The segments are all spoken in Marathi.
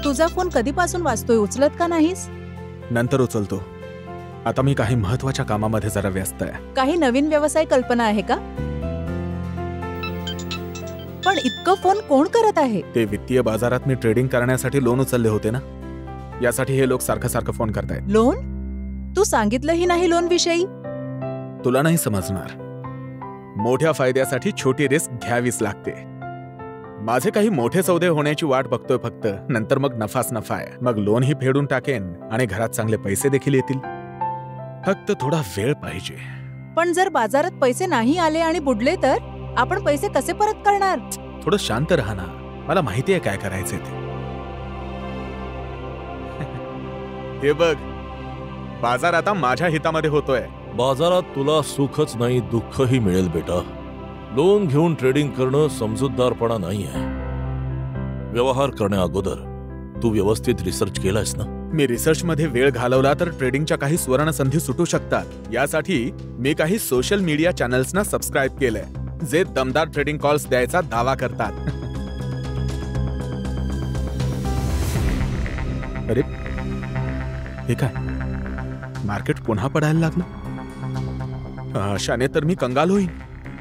तुझा फोन कधीपासून वाजतोय, उचलत का नाहीस? नंतर उचलतो. आता मी काही महत्वाच्या कामामध्ये जरा व्यस्त आहे. काही नवीन व्यवसाय कल्पना आहे का? पण इतकं फोन कोण करत आहे? ते वित्तीय बाजारात मी ट्रेडिंग करण्यासाठी लोन उचलले होते ना, यासाठी हे लोक सारखं सारखं फोन करतायत. लोन? तू सांगितलंही नाही लोन विषयी. तुला नाही समजणार. मोठ्या फायद्यासाठी छोटी रिस्क घ्यावीच लागते. माझे काही मोठे सौदे होण्याची वाट बघतोय फक्त. नंतर मग नफाच नफा आहे. मग लोनही फेडून टाकेन आणि घरात चांगले पैसे देखील येतील. फक्त थोडा वेळ पाहिजे. पण जर बाजारात पैसे नाही आले आणि बुडले तर आपण पैसे कसे परत करणार? थोडं शांत राहा ना. मला माहिती आहे काय करायचंय ते. हे बघ, बाजार आता माझ्या हितामध्ये होतोय. बाजारात तुला सुखच नाही दुःखही मिळेल बेटा. लोन घेऊन ट्रेडिंग करणं समजूतदारपणा नाहीये. व्यवहार करण्या अगोदर तू व्यवस्थित रिसर्च केलायस ना? मी रिसर्चमध्ये वेळ घालवला तर ट्रेडिंगच्या काही सुवर्ण संधी सुटू शकतात. यासाठी मी काही सोशल मीडिया चॅनल्सना सबस्क्राईब केलंय, जे दमदार ट्रेडिंग कॉल्स द्यायचा दावा करतात. अरे हे काय, मार्केट पुन्हा पडायला लागलं. अशाने तर मी कंगाल होईन.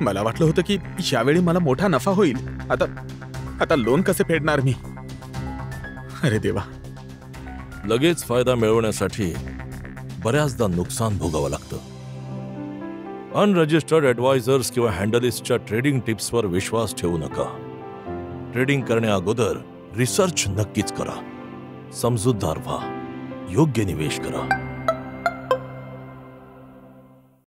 मला वाटलं होतं की यावेळी मला मोठा नफा होईल. आता लोन कसे फेडणार मी? अरे देवा. लगेच फायदा मिळवण्यासाठी बऱ्याचदा नुकसान भोगावं लागतं. अनरजिस्टर्ड ॲडवायझर्स किंवा हँडलिस्टच्या ट्रेडिंग टिप्सवर विश्वास ठेवू नका. ट्रेडिंग करण्या अगोदर रिसर्च नक्कीच करा. समजूतदार व्हा. योग्य निवेश करा.